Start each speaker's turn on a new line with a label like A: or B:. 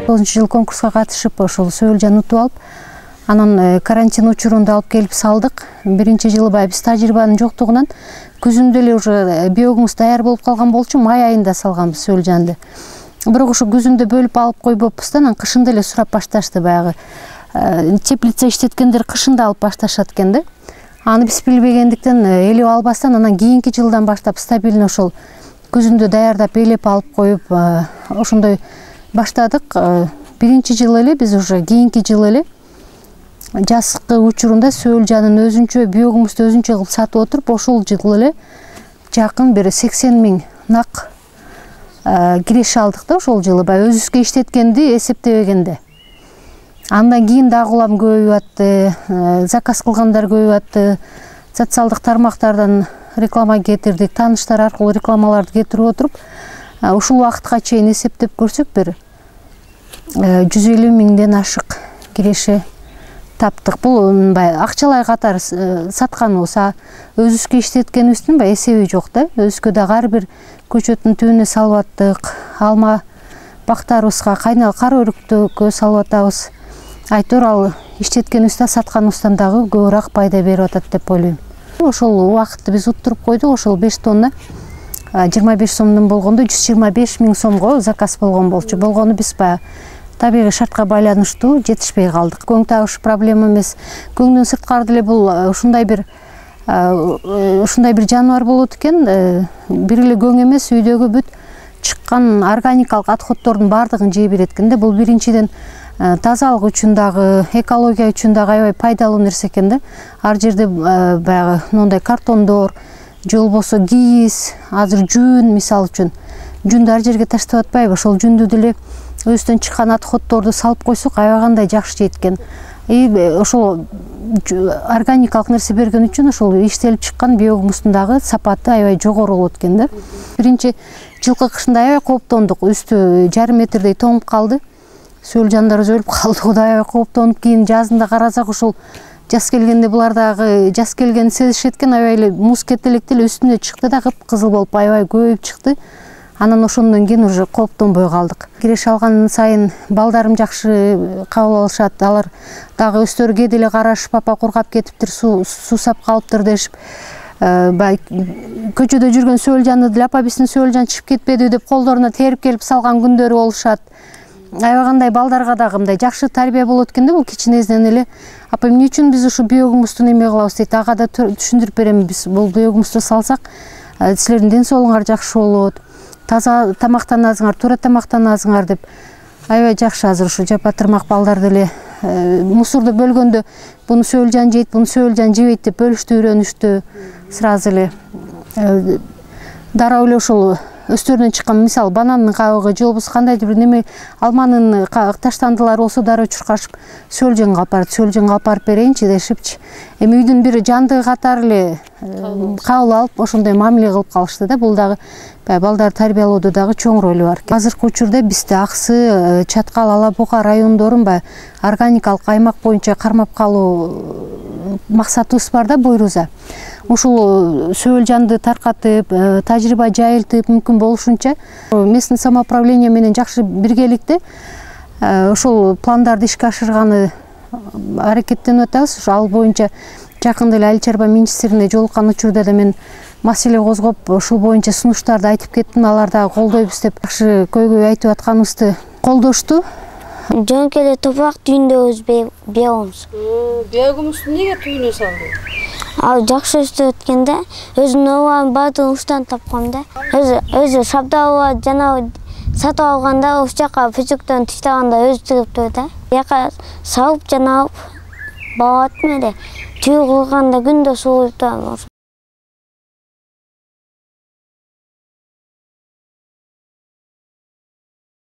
A: 9-жыл конкурска катышып ошол сөөлжан утуп алып, анан карантин учурунда алып келип салдык. Биринчи жылы биз тажрыйбанын жоктугунан күзүндө эле уже биогумус даяр болуп калган болчу, май айында салганбыз сөөлжанды. Бирок ушу күзүндө бөлүп алып койбоппуз да, анан кышында эле сурап башташты баягы. Теплица иштеткендер кышында алып башташат экен да. Аны биз билбегендиктен элеп албастан анан кийинки жылдан баштап стабильно ошол күзүндө даярдап элеп алып коюп ошондой баштадык. Биринчи жылы эле биз уже кийинки жылы эле жазкы учурунда сөөлжанын өзүнчө биогумусту өзүнчө кылып сатып отуруп, ошол жылы эле жакын бир 80 000 нак киреше алдык да ошол жылы. Баягы өзүбүзгө иштеткенди эсептебегенде. Андан кийин дагы улам көбөйүп атты, заказ кылгандар көбөйүп атты. Социалдык тармактардан реклама кетирдик, тааныштар аркылуу рекламаларды кетирип отуруп, ушул убакытка чейин эсептеп көрсөк бир 150 000ден ашык киреше таптык. Бул акчалай катары сатканыбыз, өзүбүзгө иштеткенибиздин эсеби жок да. Өзүбүзгө дагы ар бир көчөттүн түбүнө салып аттык, алма бактарыбызга, кара өрүктүккө салып атабыз. Айтор ал иштеткенибизде сатканыбыздан дагы көбүрөөк пайда берип атат деп ойлойм. Ошол убакытты биз уттуруп койдук. Ошол 5 тонна 25 сомдон болгондо 125 000 сомго заказ болгон болчу. Болгону биз табигый шартка байланыштуу жетишпей калдык. Көң табыш проблема эмес. Көңдөн сырткары деле бул ушундай бир жаныбар болот экен. Бир эле көң эмес, үйдөгү бүт чыккан органикалык отходдордун баардыгын жей берет экен да. Бул биринчиден тазалык үчүн дагы, экология үчүн дагы аябай пайдалуу нерсе экен да. Ар жерде баягы моундай картондор, же болбосо кийиз, азыр жүн, мисалы үчүн жүндү ар жерге таштап атпайбы. Ошол жүндү деле өзүнөн чыккан отходдорду салып койсок аябай кандай жакшы жейт экен. Ошол органикалык нерсе берген үчүн ошол иштелип чыккан биогумустун дагы сапаты аябай жогору болот экен да. Биринчи жылкы кышында аябай кооптондук. Үстү жарым метрдей тоңуп калды. Сөөлжандарыбыз өлүп калды. Кудай аябай кооптонуп, кийин жазында карасак ошол жаз келгенде булар дагы жаз келгенин сезишет экен. Аябай эле муз кетелек деле үстүнө чыкты да, кыпкызыл болуп аябай көбөйүп чыкты. Анан ошондон кийин уже кооптонбой калдык. Киреше алган сайын балдарым жакшы кабыл алышат. Алар дагы өздөрү кээ деле карашып, апа кургап кетиптир, суу сап калыптыр дешип. Көчөдө жүргөн сөөлжанды деле апа биздин сөөлжан чыгып кетпеди деп колдоруна терип келип салган күндөрү болушат. Аябай кандай балдарга дагы мындай жакшы тарбия болот экен да. Бул кичинесинен эле апа эмне үчүн биз ушу биогумусту неме кылабыз дейт. Ага да түшүндүрүп берем, биз бул биогумусту салсак силердин ден соолугуңар жакшы болот. Таза тамактанасыңар, туура тамактанасыңар деп аябай жакшы. Азыр ушу жапатырмак балдар деле мусорду бөлгөндө буну сөөлжан жейт, буну сөөлжан жебейт деп бөлүштү, үйрөнүштү. Сразу эле дароо эле ошол өстөрүнөн чыккан, мисалы банандын кабыгы же болбосо кандайдыр бир неме алманын таштандылары болсо дароо чуркашып сөөлжанга алып барат, сөөлжанга алып барып берейинчи дешипчи. Эми үйдүн бир жандыгы катары эле кабыл алып ошондой мамиле кылып калышты да. Бул дагы балдар тарбиялоодо дагы чоң ролу бар. Азыркы учурда бизде Аксы, Чаткал, Ала Буга райондорун органикалык аймак боюнча кармап калуу максатыбыз бар да, буйруза. Ушул сөөлжанды таркатып, тажрыйба жайылтып, мүмкүн болушунча местный самоуправление менен жакшы биргеликте ошол пландарды ишке ашырганы аракеттенип атабыз. Ал боюнча жакында эле Айыл чарба министрине жолуккан учурда да мен маселе козгоп, ошол боюнча сунуштарды айтып кеттим. Алар дагы колдойбуз деп жакшы көйгөй айтып атканыбызды колдошту.
B: Жөнөкөй эле топурак түйүндө өз биогумуз.
C: Биогумусту эмнеге түйүнө салды?
B: Ал жакшы өсүп өткөндө өзүнүн ообанын баардыгын ушудан тапкам да. Өзү шабдалова жана сатып алганда ушул жака пүчүктөн тыштаганда өзү чыгыптыр да. Яка салып жана багаттым эле. Түйүү кылганда күндө сууруп турам.